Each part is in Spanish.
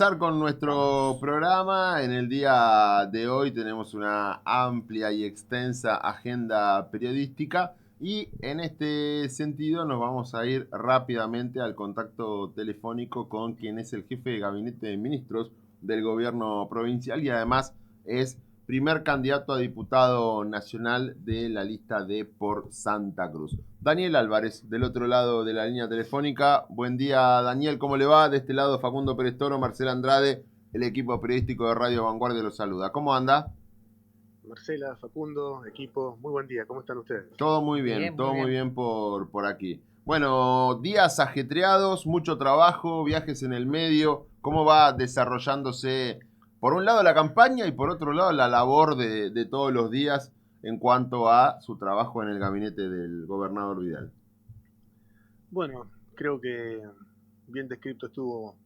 avanzar con nuestro programa. En el día de hoy tenemos una amplia y extensa agenda periodística y en este sentido nos vamos a ir rápidamente al contacto telefónico con quien es el jefe de gabinete de ministros del gobierno provincial y además es primer candidato a diputado nacional de la lista de Por Santa Cruz. Daniel Álvarez, del otro lado de la línea telefónica. Buen día, Daniel, ¿cómo le va? De este lado, Facundo Pérez Toro, Marcela Andrade, el equipo periodístico de Radio Vanguardia los saluda. ¿Cómo anda? Marcela, Facundo, equipo, muy buen día, ¿cómo están ustedes? Bien, muy Todo muy bien. bien por aquí. Bueno, días ajetreados, mucho trabajo, viajes en el medio. ¿Cómo va desarrollándose, por un lado, la campaña y por otro lado, la labor de todos los días en cuanto a su trabajo en el gabinete del gobernador Vidal? Bueno, creo que bien descrito estuvo,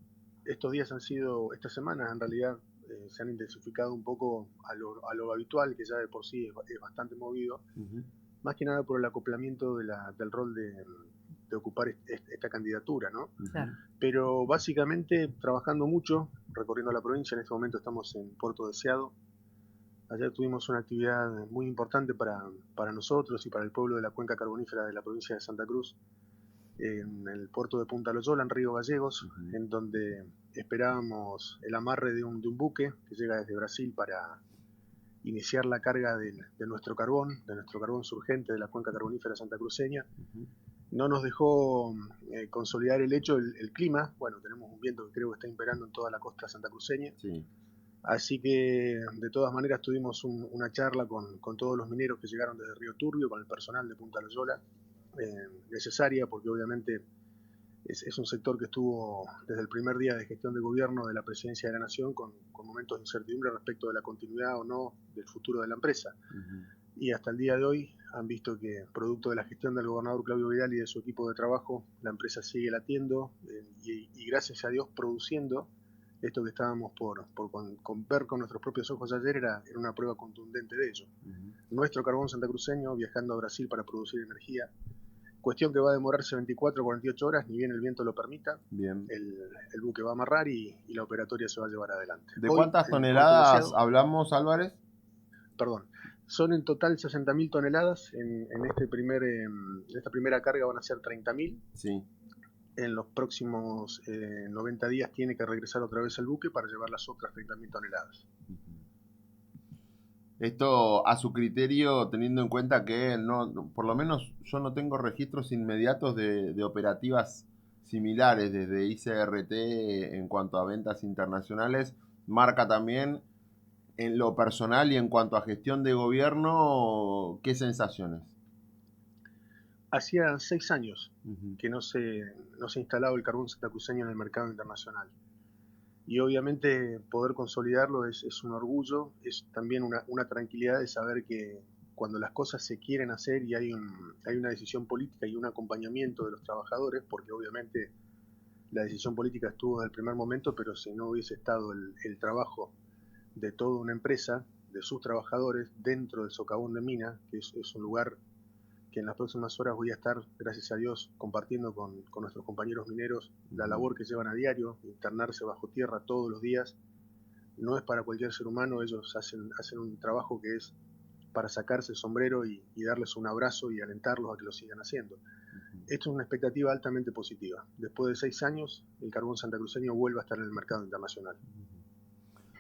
estos días han sido, estas semanas en realidad se han intensificado un poco a lo habitual, que ya de por sí es bastante movido, Ujú. más que nada por el acoplamiento del rol de ocupar esta candidatura, ¿no? Ujú. Claro. Pero básicamente trabajando mucho, recorriendo la provincia, en este momento estamos en Puerto Deseado. Ayer tuvimos una actividad muy importante para nosotros y para el pueblo de la cuenca carbonífera de la provincia de Santa Cruz, en el puerto de Punta Loyola, en Río Gallegos, Ujú. en donde esperábamos el amarre de un buque que llega desde Brasil para iniciar la carga de nuestro carbón surgente de la cuenca carbonífera santacruceña. Ujú. No nos dejó consolidar el hecho, el clima. Bueno, tenemos un viento que creo que está imperando en toda la costa santacruceña. Sí. Así que de todas maneras tuvimos una charla con todos los mineros que llegaron desde Río Turbio, con el personal de Punta Loyola, necesaria porque obviamente es un sector que estuvo desde el primer día de gestión de gobierno de la presidencia de la Nación con momentos de incertidumbre respecto de la continuidad o no del futuro de la empresa. Ujú. Y hasta el día de hoy han visto que, producto de la gestión del gobernador Claudio Vidal y de su equipo de trabajo, la empresa sigue latiendo y gracias a Dios produciendo. Esto que estábamos por ver con nuestros propios ojos ayer era una prueba contundente de ello. Ujú. Nuestro carbón santacruceño viajando a Brasil para producir energía, cuestión que va a demorarse 24 o 48 horas, ni bien el viento lo permita. Bien. El buque va a amarrar y la operatoria se va a llevar adelante. ¿De Hoy cuántas en Puerto toneladas Deseado, hablamos, Álvarez? perdón, son en total 60.000 toneladas. Esta primera carga van a ser 30.000. Sí. En los próximos 90 días tiene que regresar otra vez al buque para llevar las otras 30.000 toneladas. Esto a su criterio, teniendo en cuenta que no, por lo menos yo no tengo registros inmediatos de operativas similares desde ICRT en cuanto a ventas internacionales, marca también en lo personal y en cuanto a gestión de gobierno, ¿qué sensaciones? Hacía 6 años Ujú. que no se instalaba el carbón santacruceño en el mercado internacional. Y obviamente poder consolidarlo es un orgullo, es también una tranquilidad de saber que cuando las cosas se quieren hacer y hay una decisión política y un acompañamiento de los trabajadores, porque obviamente la decisión política estuvo desde el primer momento, pero si no hubiese estado el trabajo de toda una empresa, de sus trabajadores, dentro del socavón de mina, que es un lugar que en las próximas horas voy a estar, gracias a Dios, compartiendo con nuestros compañeros mineros la Ujú. labor que llevan a diario, internarse bajo tierra todos los días. No es para cualquier ser humano, ellos hacen un trabajo que es para sacarse el sombrero y darles un abrazo y alentarlos a que lo sigan haciendo. Esto es una expectativa altamente positiva. Después de 6 años, el carbón santacruceño vuelve a estar en el mercado internacional.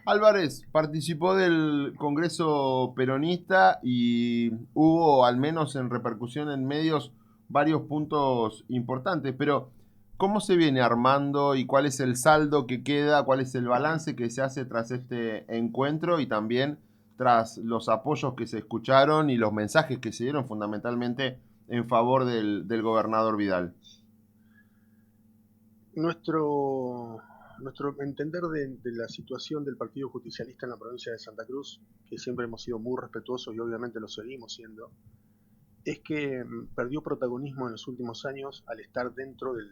Álvarez participó del Congreso Peronista y hubo, al menos en repercusión en medios, varios puntos importantes, pero ¿cómo se viene armando y cuál es el saldo que queda, cuál es el balance que se hace tras este encuentro y también tras los apoyos que se escucharon y los mensajes que se dieron fundamentalmente en favor del gobernador Vidal? Nuestro entender de la situación del Partido Justicialista en la provincia de Santa Cruz, que siempre hemos sido muy respetuosos y obviamente lo seguimos siendo, es que perdió protagonismo en los últimos años al estar dentro de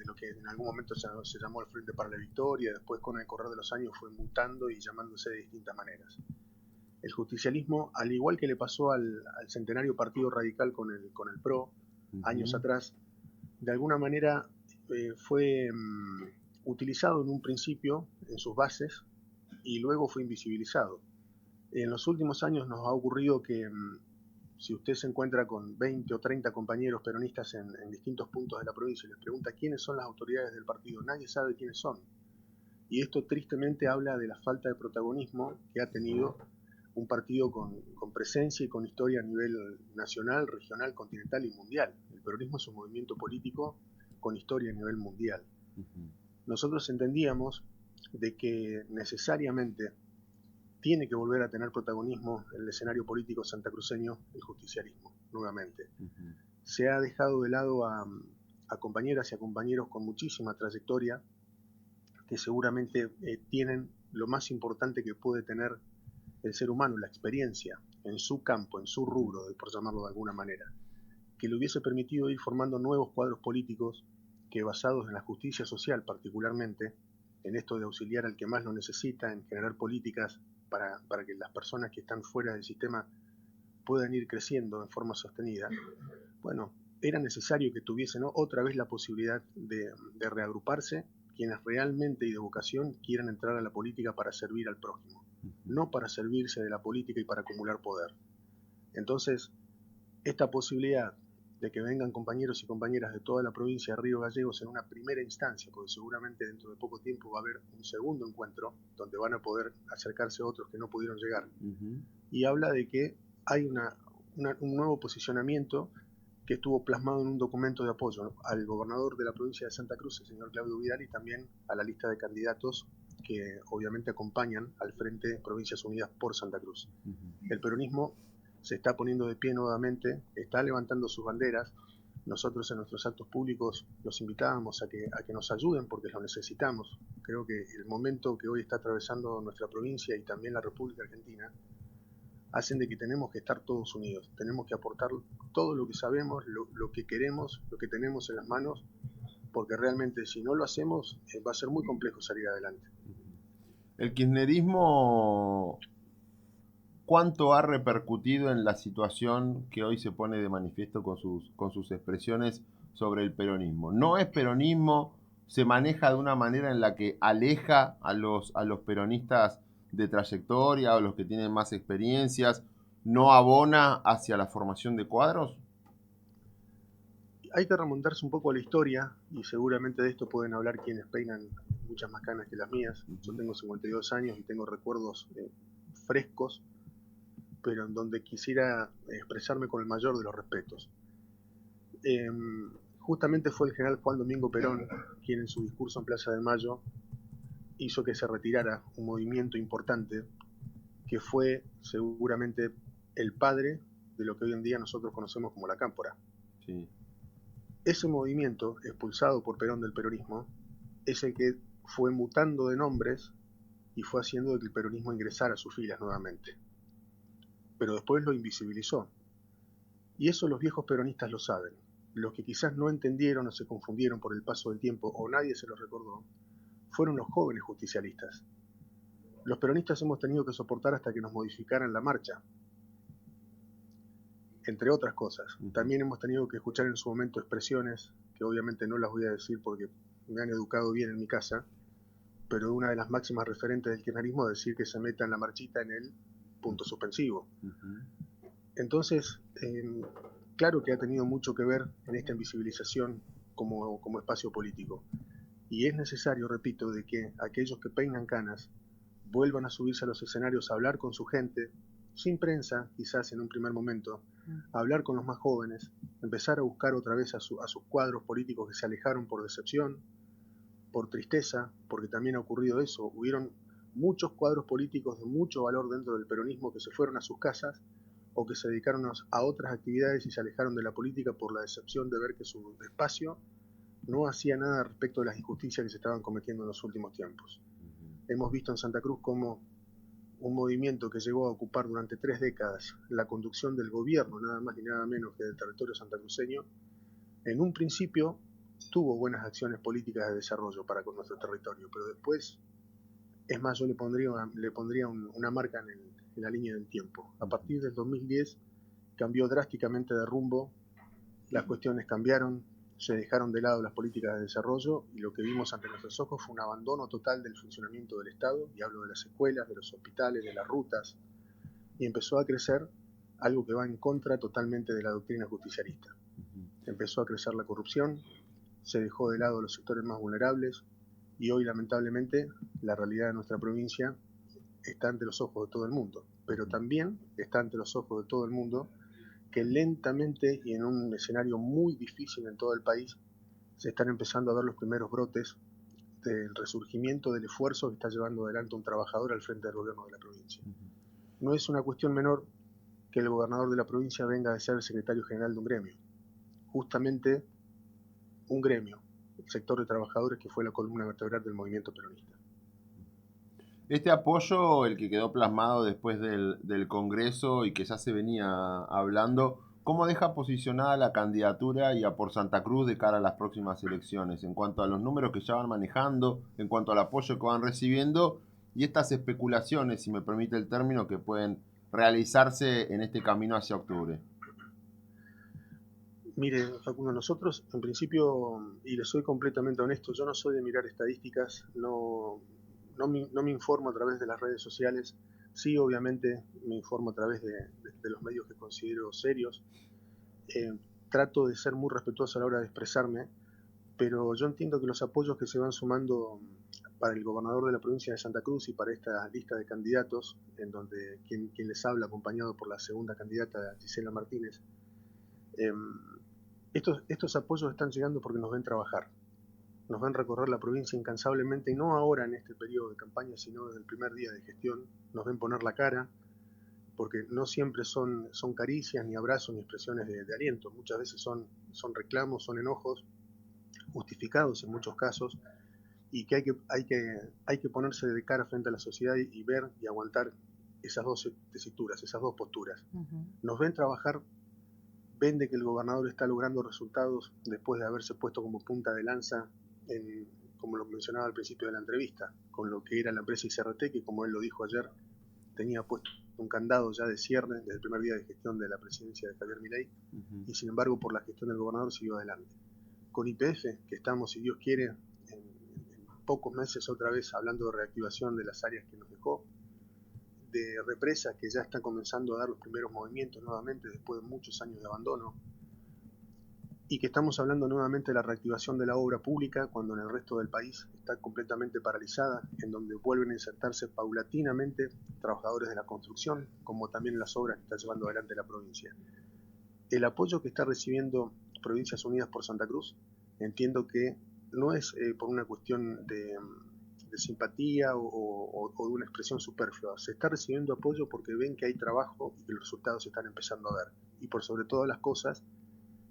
lo que en algún momento se llamó el Frente para la Victoria, después con el correr de los años fue mutando y llamándose de distintas maneras. El justicialismo, al igual que le pasó al centenario Partido Radical con el PRO años Ujú. atrás, de alguna manera fue utilizado en un principio en sus bases y luego fue invisibilizado. En los últimos años nos ha ocurrido que si usted se encuentra con 20 o 30 compañeros peronistas en distintos puntos de la provincia y les pregunta quiénes son las autoridades del partido, nadie sabe quiénes son. Y esto tristemente habla de la falta de protagonismo que ha tenido un partido con presencia y con historia a nivel nacional, regional, continental y mundial. El peronismo es un movimiento político con historia a nivel mundial. Nosotros entendíamos de que necesariamente tiene que volver a tener protagonismo en el escenario político santacruceño el justicialismo, nuevamente. Se ha dejado de lado a compañeras y a compañeros con muchísima trayectoria que seguramente tienen lo más importante que puede tener el ser humano, la experiencia en su campo, en su rubro, por llamarlo de alguna manera, que le hubiese permitido ir formando nuevos cuadros políticos que, basados en la justicia social particularmente, en esto de auxiliar al que más lo necesita, en generar políticas para que las personas que están fuera del sistema puedan ir creciendo en forma sostenida, bueno, era necesario que tuviesen, ¿no?, otra vez la posibilidad de reagruparse quienes realmente y de vocación quieran entrar a la política para servir al prójimo, no para servirse de la política y para acumular poder. Entonces, esta posibilidad de que vengan compañeros y compañeras de toda la provincia de Río Gallegos en una primera instancia, porque seguramente dentro de poco tiempo va a haber un segundo encuentro donde van a poder acercarse otros que no pudieron llegar, y habla de que hay un nuevo posicionamiento que estuvo plasmado en un documento de apoyo al gobernador de la provincia de Santa Cruz, el señor Claudio Vidal, y también a la lista de candidatos que obviamente acompañan al Frente Provincias Unidas por Santa Cruz. El peronismo se está poniendo de pie nuevamente, está levantando sus banderas. Nosotros en nuestros actos públicos los invitábamos a que nos ayuden porque lo necesitamos. Creo que el momento que hoy está atravesando nuestra provincia y también la República Argentina hacen de que tenemos que estar todos unidos, tenemos que aportar todo lo que sabemos, lo que queremos, lo que tenemos en las manos, porque realmente si no lo hacemos va a ser muy complejo salir adelante. El kirchnerismo, ¿cuánto ha repercutido en la situación que hoy se pone de manifiesto con sus expresiones sobre el peronismo? ¿No es peronismo? ¿Se maneja de una manera en la que aleja a los peronistas de trayectoria o los que tienen más experiencias? ¿No abona hacia la formación de cuadros? Hay que remontarse un poco a la historia y seguramente de esto pueden hablar quienes peinan muchas más canas que las mías. Yo tengo 52 años y tengo recuerdos frescos, pero en donde quisiera expresarme con el mayor de los respetos. Justamente fue el general Juan Domingo Perón quien en su discurso en Plaza de Mayo hizo que se retirara un movimiento importante que fue seguramente el padre de lo que hoy en día nosotros conocemos como la Cámpora. Sí. Ese movimiento, expulsado por Perón del peronismo, es el que fue mutando de nombres y fue haciendo que el peronismo ingresara a sus filas nuevamente. Pero después lo invisibilizó. Y eso los viejos peronistas lo saben. Los que quizás no entendieron o se confundieron por el paso del tiempo o nadie se los recordó, fueron los jóvenes justicialistas. Los peronistas hemos tenido que soportar hasta que nos modificaran la marcha, entre otras cosas. También hemos tenido que escuchar en su momento expresiones, que obviamente no las voy a decir porque me han educado bien en mi casa, pero una de las máximas referentes del kirchnerismo es decir que se meta en la marchita en el punto suspensivo. Entonces, claro que ha tenido mucho que ver en esta invisibilización como espacio político. Y es necesario, repito, de que aquellos que peinan canas vuelvan a subirse a los escenarios a hablar con su gente, sin prensa, quizás en un primer momento, a hablar con los más jóvenes, empezar a buscar otra vez a sus cuadros políticos que se alejaron por decepción, por tristeza, porque también ha ocurrido eso. Hubieron muchos cuadros políticos de mucho valor dentro del peronismo que se fueron a sus casas o que se dedicaron a otras actividades y se alejaron de la política por la decepción de ver que su espacio no hacía nada respecto de las injusticias que se estaban cometiendo en los últimos tiempos. Hemos visto en Santa Cruz cómo un movimiento que llegó a ocupar durante 3 décadas la conducción del gobierno, nada más ni nada menos que del territorio santacruceño, en un principio tuvo buenas acciones políticas de desarrollo para con nuestro territorio, pero después, es más, yo le pondría una marca en la línea del tiempo. A partir del 2010 cambió drásticamente de rumbo, las cuestiones cambiaron, se dejaron de lado las políticas de desarrollo y lo que vimos ante nuestros ojos fue un abandono total del funcionamiento del Estado, y hablo de las escuelas, de los hospitales, de las rutas, y empezó a crecer algo que va en contra totalmente de la doctrina justicialista. Empezó a crecer la corrupción, se dejó de lado los sectores más vulnerables, y hoy lamentablemente la realidad de nuestra provincia está ante los ojos de todo el mundo, pero también está ante los ojos de todo el mundo que lentamente y en un escenario muy difícil en todo el país se están empezando a ver los primeros brotes del resurgimiento del esfuerzo que está llevando adelante un trabajador al frente del gobierno de la provincia. No es una cuestión menor que el gobernador de la provincia venga a ser el secretario general de un gremio, justamente un gremio, el sector de trabajadores que fue la columna vertebral del movimiento peronista. Este apoyo, el que quedó plasmado después del Congreso y que ya se venía hablando, ¿cómo deja posicionada la candidatura y a por Santa Cruz de cara a las próximas elecciones? En cuanto a los números que ya van manejando, en cuanto al apoyo que van recibiendo y estas especulaciones, si me permite el término, que pueden realizarse en este camino hacia octubre. Mire, Facundo, nosotros en principio, y le soy completamente honesto, yo no soy de mirar estadísticas, no me informo a través de las redes sociales, sí obviamente me informo a través de los medios que considero serios, eh, trato de ser muy respetuoso a la hora de expresarme, pero yo entiendo que los apoyos que se van sumando para el gobernador de la provincia de Santa Cruz y para esta lista de candidatos, en donde quien les habla, acompañado por la segunda candidata, Gisela Martínez, eh, estos apoyos están llegando porque nos ven trabajar, nos ven recorrer la provincia incansablemente, y no ahora en este periodo de campaña, sino desde el primer día de gestión, nos ven poner la cara, porque no siempre son caricias, ni abrazos, ni expresiones de aliento, muchas veces son reclamos, son enojos, justificados en muchos casos, y que hay que ponerse de cara frente a la sociedad y ver y aguantar esas dos tesituras, esas dos posturas. Nos ven trabajar, ven de que el gobernador está logrando resultados después de haberse puesto como punta de lanza, como lo mencionaba al principio de la entrevista, con lo que era la empresa ICRT, que como él lo dijo ayer, tenía puesto un candado ya de cierre desde el primer día de gestión de la presidencia de Javier Milei, y sin embargo por la gestión del gobernador siguió adelante. Con YPF, que estamos, si Dios quiere, en pocos meses otra vez hablando de reactivación de las áreas que nos dejó, de represas que ya están comenzando a dar los primeros movimientos nuevamente después de muchos años de abandono, y que estamos hablando nuevamente de la reactivación de la obra pública cuando en el resto del país está completamente paralizada, en donde vuelven a insertarse paulatinamente trabajadores de la construcción, como también en las obras que está llevando adelante la provincia. El apoyo que está recibiendo Provincias Unidas por Santa Cruz, entiendo que no es por una cuestión de simpatía o de una expresión superflua. Se está recibiendo apoyo porque ven que hay trabajo y que los resultados se están empezando a ver. Y por sobre todas las cosas,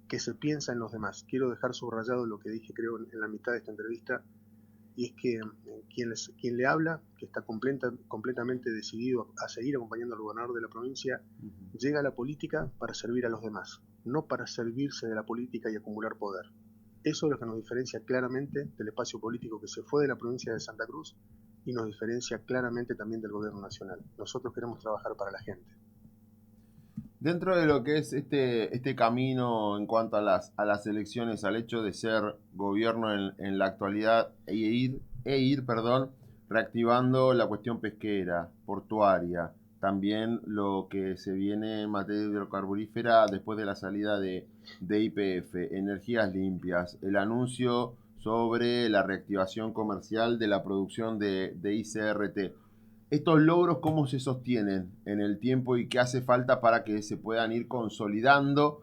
que se piensa en los demás. Quiero dejar subrayado lo que dije, creo, en la mitad de esta entrevista, y es que quien le habla, que está completamente decidido a seguir acompañando al gobernador de la provincia, llega a la política para servir a los demás, no para servirse de la política y acumular poder. Eso es lo que nos diferencia claramente del espacio político que se fue de la provincia de Santa Cruz, y nos diferencia claramente también del gobierno nacional. Nosotros queremos trabajar para la gente. Dentro de lo que es este camino en cuanto a las elecciones, al hecho de ser gobierno en la actualidad perdón, reactivando la cuestión pesquera, portuaria, también lo que se viene en materia hidrocarburífera después de la salida de YPF, energías limpias, el anuncio sobre la reactivación comercial de la producción de ICRT. Estos logros, ¿cómo se sostienen en el tiempo y qué hace falta para que se puedan ir consolidando,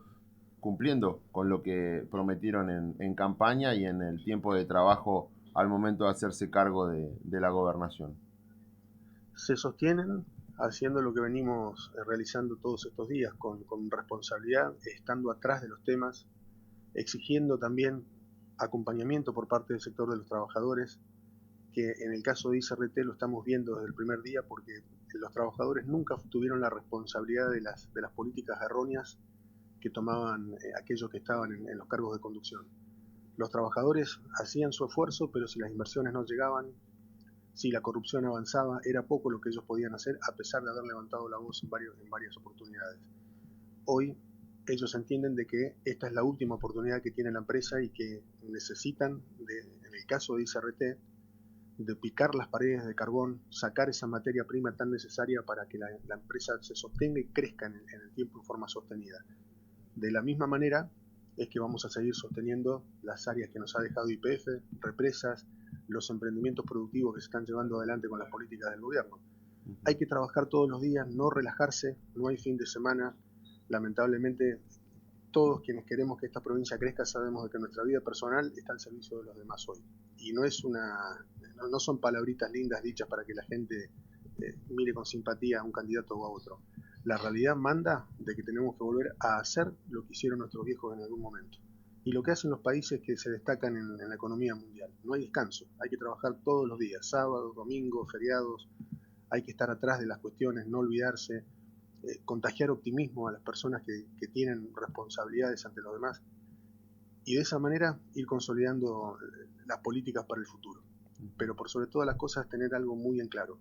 cumpliendo con lo que prometieron en campaña y en el tiempo de trabajo al momento de hacerse cargo de la gobernación? Se sostienen haciendo lo que venimos realizando todos estos días, con responsabilidad, estando atrás de los temas, exigiendo también acompañamiento por parte del sector de los trabajadores, que en el caso de ICRT lo estamos viendo desde el primer día, porque los trabajadores nunca tuvieron la responsabilidad de las políticas erróneas que tomaban aquellos que estaban en los cargos de conducción. Los trabajadores hacían su esfuerzo, pero si las inversiones no llegaban, si la corrupción avanzaba, era poco lo que ellos podían hacer, a pesar de haber levantado la voz en varias oportunidades. Hoy ellos entienden de que esta es la última oportunidad que tiene la empresa y que necesitan, en el caso de ICRT, de picar las paredes de carbón, sacar esa materia prima tan necesaria para que la empresa se sostenga y crezca en el tiempo en forma sostenida. De la misma manera es que vamos a seguir sosteniendo las áreas que nos ha dejado YPF, represas, los emprendimientos productivos que se están llevando adelante con las políticas del gobierno. Hay que trabajar todos los días, no relajarse, no hay fin de semana. Lamentablemente, todos quienes queremos que esta provincia crezca sabemos de que nuestra vida personal está al servicio de los demás hoy. Y no son palabritas lindas dichas para que la gente mire con simpatía a un candidato o a otro. La realidad manda de que tenemos que volver a hacer lo que hicieron nuestros viejos en algún momento. Y lo que hacen los países que se destacan en la economía mundial. No hay descanso, hay que trabajar todos los días, sábado, domingo, feriados, hay que estar atrás de las cuestiones, no olvidarse, contagiar optimismo a las personas que tienen responsabilidades ante los demás y de esa manera ir consolidando las políticas para el futuro. Pero por sobre todas las cosas tener algo muy en claro.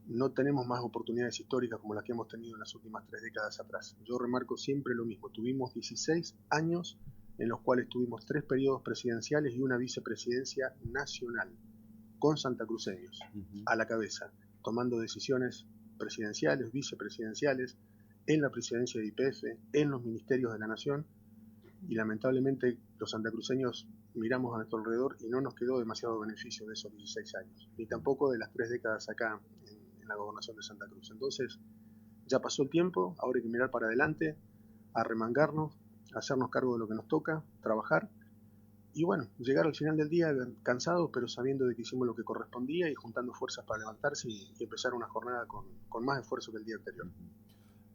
No tenemos más oportunidades históricas como las que hemos tenido en las últimas 3 décadas atrás. Yo remarco siempre lo mismo. Tuvimos 16 años en los cuales tuvimos 3 periodos presidenciales y una vicepresidencia nacional, con santacruceños a la cabeza, tomando decisiones presidenciales, vicepresidenciales, en la presidencia de YPF, en los ministerios de la Nación, y lamentablemente los santacruceños miramos a nuestro alrededor y no nos quedó demasiado beneficio de esos 16 años, ni tampoco de las 3 décadas acá en la gobernación de Santa Cruz. Entonces, ya pasó el tiempo, ahora hay que mirar para adelante, arremangarnos, hacernos cargo de lo que nos toca, trabajar, y bueno, llegar al final del día cansados, pero sabiendo de que hicimos lo que correspondía y juntando fuerzas para levantarse y empezar una jornada con más esfuerzo que el día anterior.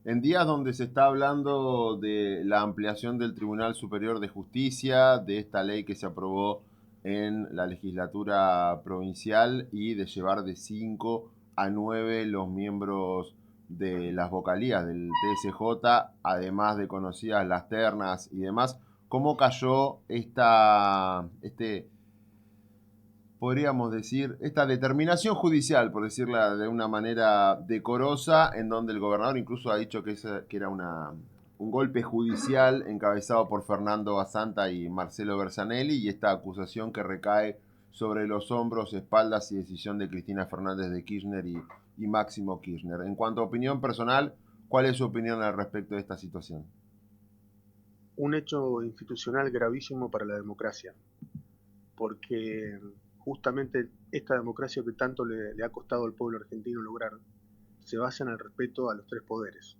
En días donde se está hablando de la ampliación del Tribunal Superior de Justicia, de esta ley que se aprobó en la legislatura provincial y de llevar de 5 a 9 los miembros de las vocalías del TSJ, además de conocidas las ternas y demás, ¿cómo cayó podríamos decir, esta determinación judicial, por decirla de una manera decorosa, en donde el gobernador incluso ha dicho que era un golpe judicial encabezado por Fernando Basanta y Marcelo Bersanelli, y esta acusación que recae sobre los hombros, espaldas y decisión de Cristina Fernández de Kirchner y Máximo Kirchner? En cuanto a opinión personal, ¿cuál es su opinión al respecto de esta situación? Un hecho institucional gravísimo para la democracia, porque justamente esta democracia que tanto le ha costado al pueblo argentino lograr se basa en el respeto a los 3 poderes,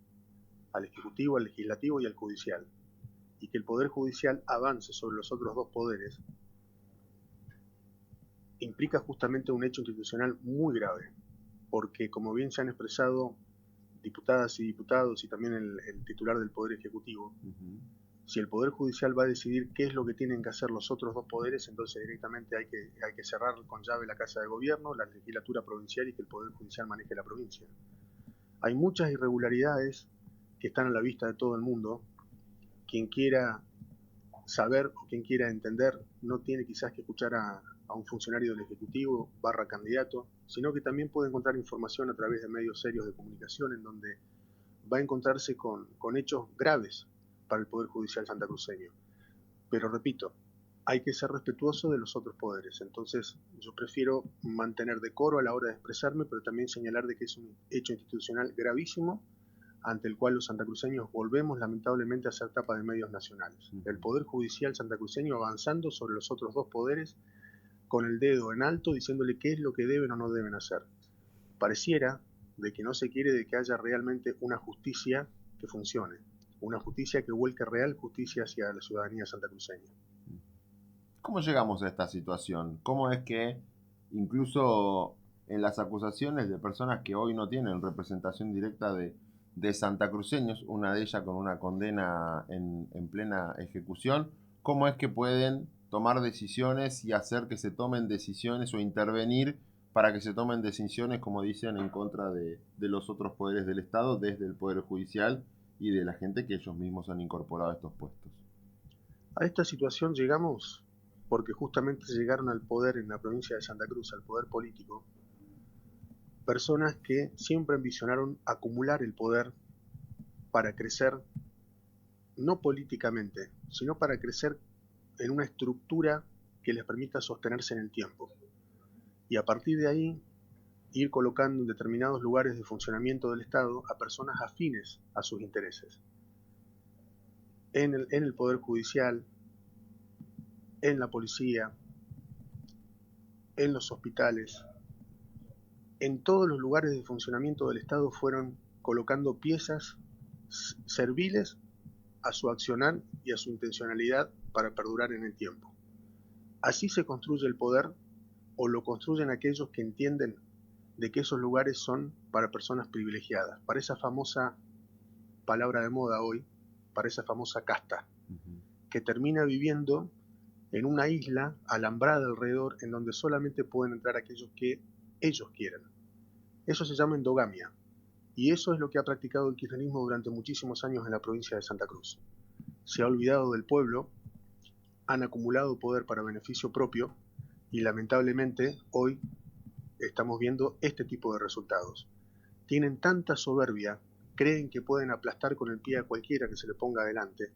al Ejecutivo, al Legislativo y al Judicial. Y que el Poder Judicial avance sobre los otros 2 poderes implica justamente un hecho institucional muy grave, porque como bien se han expresado diputadas y diputados y también el titular del Poder Ejecutivo, si el Poder Judicial va a decidir qué es lo que tienen que hacer los otros 2 poderes, entonces directamente hay que cerrar con llave la Casa de Gobierno, la legislatura provincial y que el Poder Judicial maneje la provincia. Hay muchas irregularidades que están a la vista de todo el mundo. Quien quiera saber o quien quiera entender no tiene quizás que escuchar a un funcionario del Ejecutivo / candidato, sino que también puede encontrar información a través de medios serios de comunicación en donde va a encontrarse con hechos graves para el Poder Judicial santacruceño. Pero repito, hay que ser respetuoso de los otros poderes. Entonces yo prefiero mantener decoro a la hora de expresarme, pero también señalar de que es un hecho institucional gravísimo ante el cual los santacruceños volvemos lamentablemente a ser tapa de medios nacionales. El Poder Judicial santacruceño avanzando sobre los otros 2 poderes con el dedo en alto diciéndole qué es lo que deben o no deben hacer. Pareciera de que no se quiere de que haya realmente una justicia que funcione, una justicia que vuelque real justicia hacia la ciudadanía santacruceña. ¿Cómo llegamos a esta situación? ¿Cómo es que incluso en las acusaciones de personas que hoy no tienen representación directa de santacruceños, una de ellas con una condena en plena ejecución, cómo es que pueden tomar decisiones y hacer que se tomen decisiones o intervenir para que se tomen decisiones, como dicen, en contra de los otros poderes del Estado, desde el Poder Judicial y de la gente que ellos mismos han incorporado a estos puestos? A esta situación llegamos porque justamente llegaron al poder en la provincia de Santa Cruz, al poder político, personas que siempre ambicionaron acumular el poder para crecer no políticamente, sino para crecer en una estructura que les permita sostenerse en el tiempo. Y a partir de ahí, ir colocando en determinados lugares de funcionamiento del Estado a personas afines a sus intereses. En el Poder Judicial, en la policía, en los hospitales, en todos los lugares de funcionamiento del Estado fueron colocando piezas serviles a su accionar y a su intencionalidad para perdurar en el tiempo. Así se construye el poder, o lo construyen aquellos que entienden de que esos lugares son para personas privilegiadas, para esa famosa palabra de moda hoy, para esa famosa casta, que termina viviendo en una isla alambrada alrededor en donde solamente pueden entrar aquellos que ellos quieren. Eso se llama endogamia, y eso es lo que ha practicado el kirchnerismo durante muchísimos años en la provincia de Santa Cruz. Se ha olvidado del pueblo, han acumulado poder para beneficio propio, y lamentablemente hoy estamos viendo este tipo de resultados. Tienen tanta soberbia, creen que pueden aplastar con el pie a cualquiera que se le ponga adelante,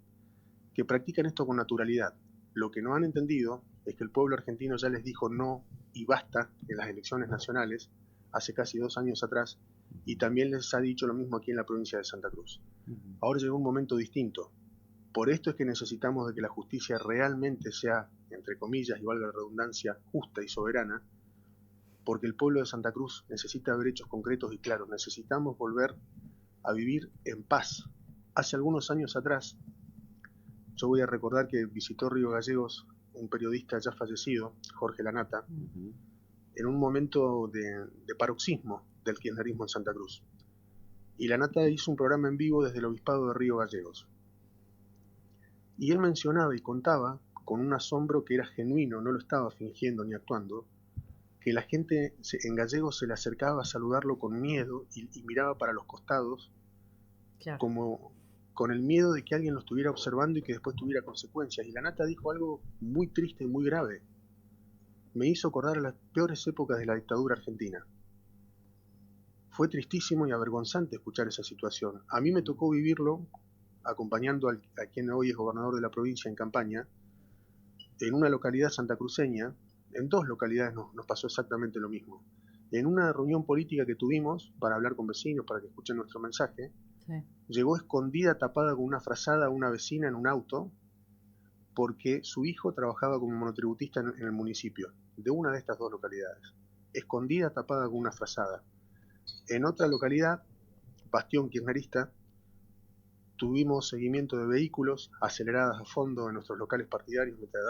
que practican esto con naturalidad. Lo que no han entendido es que el pueblo argentino ya les dijo no y basta en las elecciones nacionales hace casi 2 años atrás, y también les ha dicho lo mismo aquí en la provincia de Santa Cruz. Ahora llegó un momento distinto. Por esto es que necesitamos de que la justicia realmente sea, entre comillas y valga la redundancia, justa y soberana, porque el pueblo de Santa Cruz necesita ver hechos concretos y claros. Necesitamos volver a vivir en paz. Hace algunos años atrás, yo voy a recordar que visitó Río Gallegos un periodista ya fallecido, Jorge Lanata, en un momento de paroxismo del kirchnerismo en Santa Cruz. Y Lanata hizo un programa en vivo desde el Obispado de Río Gallegos. Y él mencionaba y contaba, con un asombro que era genuino, no lo estaba fingiendo ni actuando, que la gente en Gallegos se le acercaba a saludarlo con miedo y miraba para los costados, Claro. como con el miedo de que alguien lo estuviera observando y que después tuviera consecuencias. Y Lanata dijo algo muy triste y muy grave. Me hizo acordar a las peores épocas de la dictadura argentina. Fue tristísimo y avergonzante escuchar esa situación. A mí me tocó vivirlo acompañando a quien hoy es gobernador de la provincia en campaña, en una localidad santacruceña. En 2 localidades nos pasó exactamente lo mismo. En una reunión política que tuvimos para hablar con vecinos, para que escuchen nuestro mensaje, Sí. llegó escondida, tapada con una frazada, una vecina en un auto, porque su hijo trabajaba como monotributista en el municipio, de una de estas 2 localidades. Escondida, tapada con una frazada. En otra localidad, bastión kirchnerista, tuvimos seguimiento de vehículos, aceleradas a fondo en nuestros locales partidarios mientras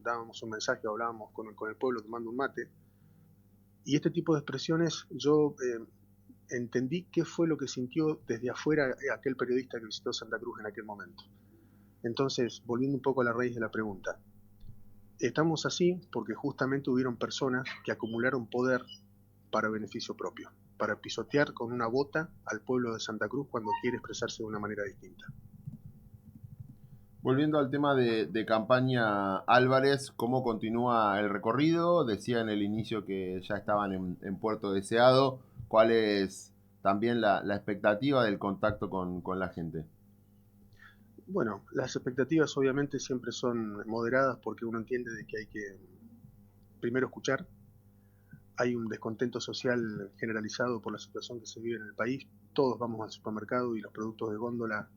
dábamos un mensaje, hablábamos con el pueblo tomando un mate. Y este tipo de expresiones yo entendí qué fue lo que sintió desde afuera aquel periodista que visitó Santa Cruz en aquel momento. Entonces, volviendo un poco a la raíz de la pregunta, estamos así porque justamente hubieron personas que acumularon poder para beneficio propio, para pisotear con una bota al pueblo de Santa Cruz cuando quiere expresarse de una manera distinta. Volviendo al tema de campaña Álvarez, ¿cómo continúa el recorrido? Decía en el inicio que ya estaban en Puerto Deseado. ¿Cuál es también la expectativa del contacto con la gente? Bueno, las expectativas obviamente siempre son moderadas porque uno entiende de que hay que primero escuchar. Hay un descontento social generalizado por la situación que se vive en el país. Todos vamos al supermercado y los productos de góndola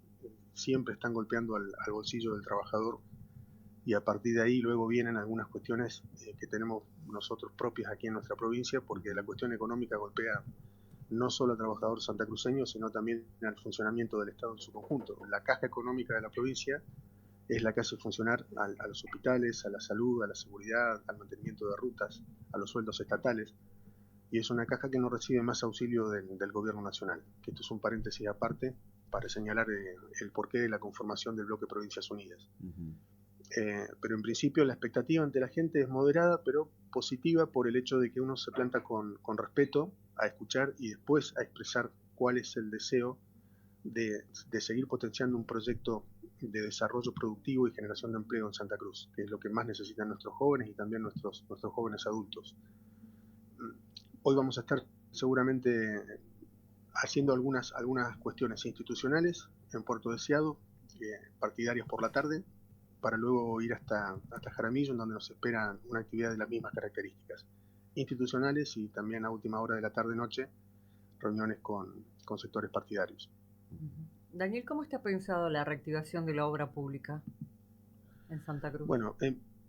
siempre están golpeando al bolsillo del trabajador, y a partir de ahí luego vienen algunas cuestiones que tenemos nosotros propias aquí en nuestra provincia, porque la cuestión económica golpea no solo al trabajador santacruceño, sino también al funcionamiento del Estado en su conjunto. La caja económica de la provincia es la que hace funcionar a los hospitales, a la salud, a la seguridad, al mantenimiento de rutas, a los sueldos estatales, y es una caja que no recibe más auxilio del gobierno nacional. Que esto es un paréntesis aparte para señalar el porqué de la conformación del bloque Provincias Unidas. Pero en principio la expectativa ante la gente es moderada, pero positiva por el hecho de que uno se planta con respeto a escuchar y después a expresar cuál es el deseo de seguir potenciando un proyecto de desarrollo productivo y generación de empleo en Santa Cruz, que es lo que más necesitan nuestros jóvenes y también nuestros jóvenes adultos. Hoy vamos a estar seguramente haciendo algunas cuestiones institucionales en Puerto Deseado, partidarias por la tarde, para luego ir hasta Jaramillo, en donde nos espera una actividad de las mismas características institucionales y también a última hora de la tarde-noche reuniones con sectores partidarios. Daniel, ¿cómo está pensado la reactivación de la obra pública en Santa Cruz? Bueno,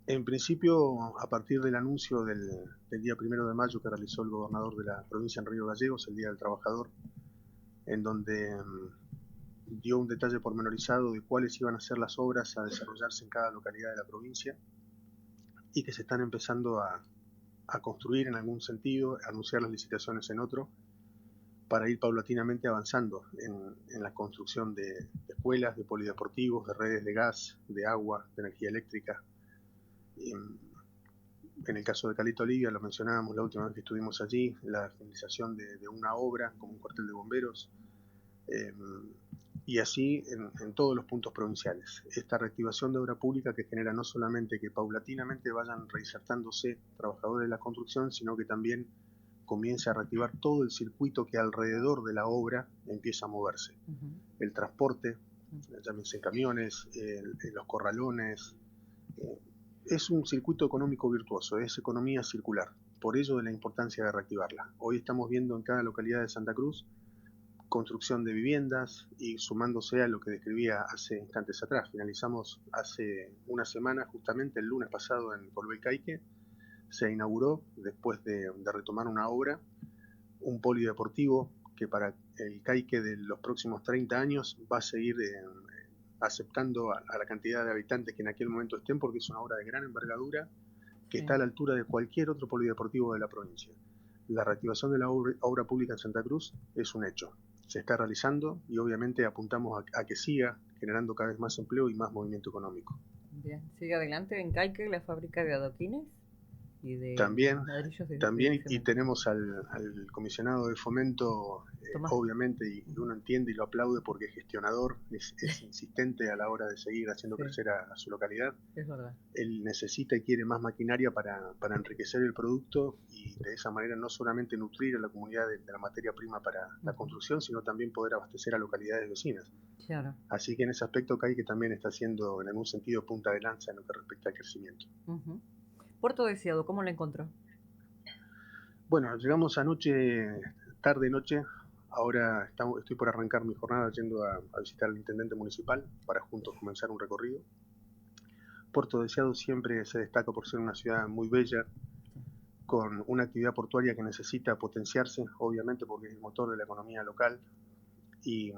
en principio, a partir del anuncio del día 1 de mayo que realizó el gobernador de la provincia en Río Gallegos, el Día del Trabajador, en donde dio un detalle pormenorizado de cuáles iban a ser las obras a desarrollarse en cada localidad de la provincia y que se están empezando a construir en algún sentido, a anunciar las licitaciones en otro, para ir paulatinamente avanzando en la construcción de escuelas, de polideportivos, de redes de gas, de agua, de energía eléctrica. En el caso de Caleta Olivia, lo mencionábamos la última vez que estuvimos allí, la finalización de una obra como un cuartel de bomberos, y así en todos los puntos provinciales. Esta reactivación de obra pública que genera no solamente que paulatinamente vayan reinsertándose trabajadores de la construcción, sino que también comience a reactivar todo el circuito que alrededor de la obra empieza a moverse. El transporte, llámense camiones, los corralones. Es un circuito económico virtuoso, es economía circular. Por ello de la importancia de reactivarla. Hoy estamos viendo en cada localidad de Santa Cruz construcción de viviendas y sumándose a lo que describía hace instantes atrás. Finalizamos hace una semana, justamente el lunes pasado en Colbel-Caique, se inauguró, después de retomar una obra, un polideportivo que para el Caique de los próximos 30 años va a seguir aceptando a la cantidad de habitantes que en aquel momento estén, porque es una obra de gran envergadura que está a la altura de cualquier otro polideportivo de la provincia. La reactivación de la obra pública en Santa Cruz es un hecho. Se está realizando y obviamente apuntamos a que siga generando cada vez más empleo y más movimiento económico. Bien, sigue adelante en Caique la fábrica de adoquines y de también ladrillos de y tenemos al comisionado de fomento, obviamente, y uno entiende y lo aplaude porque es gestionador, es insistente a la hora de seguir haciendo crecer a su localidad. Es verdad. Él necesita y quiere más maquinaria para enriquecer el producto y de esa manera no solamente nutrir a la comunidad de la materia prima para la construcción, sino también poder abastecer a localidades vecinas. Claro. Así que en ese aspecto Caique también está siendo en algún sentido punta de lanza en lo que respecta al crecimiento. Puerto Deseado, ¿cómo lo encontró? Bueno, llegamos anoche, tarde-noche. Ahora estoy por arrancar mi jornada yendo a visitar al intendente municipal para juntos comenzar un recorrido. Puerto Deseado siempre se destaca por ser una ciudad muy bella, con una actividad portuaria que necesita potenciarse, obviamente porque es el motor de la economía local y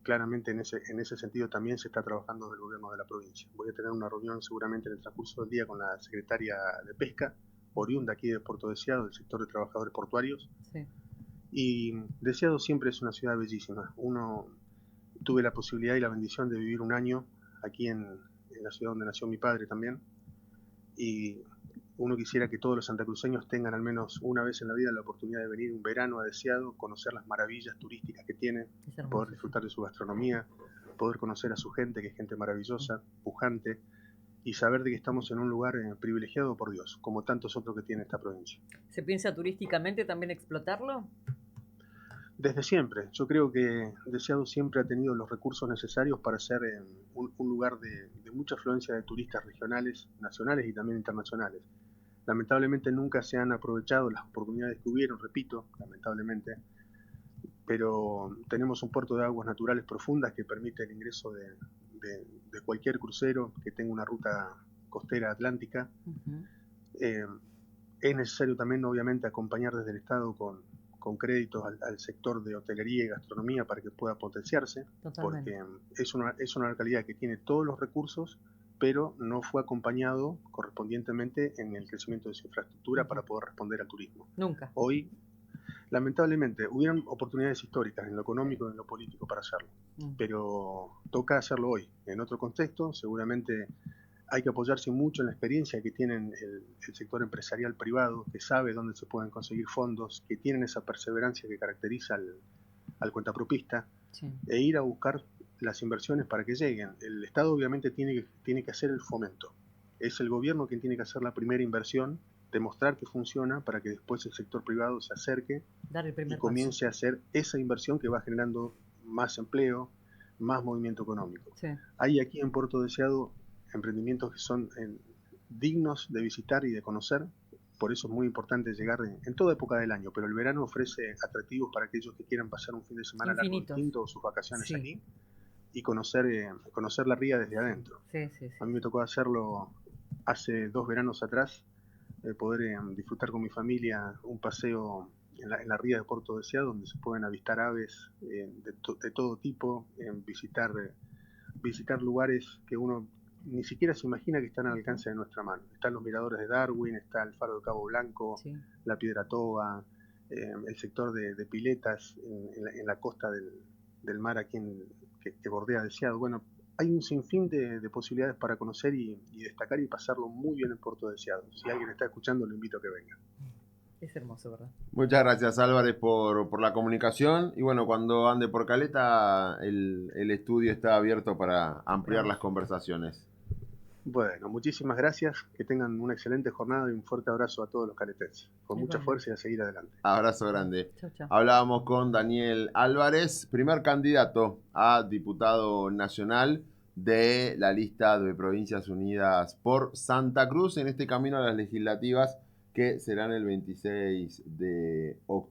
claramente en ese sentido también se está trabajando desde el gobierno de la provincia. Voy a tener una reunión seguramente en el transcurso del día con la secretaria de Pesca, oriunda aquí de Puerto Deseado, del sector de trabajadores portuarios. Sí. Y Deseado siempre es una ciudad bellísima. Tuve la posibilidad y la bendición de vivir un año aquí en la ciudad donde nació mi padre también. Y uno quisiera que todos los santacruceños tengan al menos una vez en la vida la oportunidad de venir un verano a Deseado, conocer las maravillas turísticas que tiene, poder disfrutar de su gastronomía, poder conocer a su gente, que es gente maravillosa, pujante, y saber de que estamos en un lugar privilegiado por Dios, como tantos otros que tiene esta provincia. ¿Se piensa turísticamente también explotarlo? Desde siempre. Yo creo que Deseado siempre ha tenido los recursos necesarios para ser un lugar de mucha afluencia de turistas regionales, nacionales y también internacionales. Lamentablemente nunca se han aprovechado las oportunidades que hubieron, repito, lamentablemente, pero tenemos un puerto de aguas naturales profundas que permite el ingreso de cualquier crucero que tenga una ruta costera atlántica. Es necesario también, obviamente, acompañar desde el Estado con créditos al sector de hotelería y gastronomía para que pueda potenciarse. Totalmente. Porque es una localidad que tiene todos los recursos, pero no fue acompañado correspondientemente en el crecimiento de su infraestructura para poder responder al turismo. Nunca. Hoy, lamentablemente, hubieron oportunidades históricas en lo económico y en lo político para hacerlo, pero toca hacerlo hoy. En otro contexto, seguramente hay que apoyarse mucho en la experiencia que tienen el sector empresarial privado, que sabe dónde se pueden conseguir fondos, que tienen esa perseverancia que caracteriza al cuentapropista, e ir a buscar las inversiones para que lleguen. El Estado obviamente tiene que hacer el fomento. Es el gobierno quien tiene que hacer la primera inversión, demostrar que funciona para que después el sector privado se acerque y comience a hacer esa inversión que va generando más empleo, más movimiento económico. Sí. Hay aquí en Puerto Deseado emprendimientos que son dignos de visitar y de conocer. Por eso es muy importante llegar en toda época del año, pero el verano ofrece atractivos para aquellos que quieran pasar un fin de semana largo Infinitos. distinto o sus vacaciones Sí. aquí y conocer la ría desde adentro. Sí, sí, A sí. mí me tocó hacerlo hace 2 veranos atrás, poder disfrutar con mi familia un paseo en la ría de Puerto Deseado, donde se pueden avistar aves de todo tipo, visitar lugares que uno ni siquiera se imagina que están al alcance de nuestra mano. Están los miradores de Darwin, está el faro de Cabo Blanco, Sí. la Piedra Toba, el sector de piletas en la costa del mar aquí que bordea Deseado. Bueno, hay un sinfín de posibilidades para conocer y destacar y pasarlo muy bien en Puerto Deseado. Si alguien está escuchando, lo invito a que venga. Es hermoso, ¿verdad? Muchas gracias Álvarez por la comunicación y bueno, cuando ande por Caleta el estudio está abierto para ampliar las conversaciones. Bueno, muchísimas gracias, que tengan una excelente jornada y un fuerte abrazo a todos los caletenses. Con mucha fuerza y a seguir adelante. Abrazo grande. Chao, chao. Hablábamos con Daniel Álvarez, primer candidato a diputado nacional de la lista de Provincias Unidas por Santa Cruz en este camino a las legislativas que serán el 26 de octubre.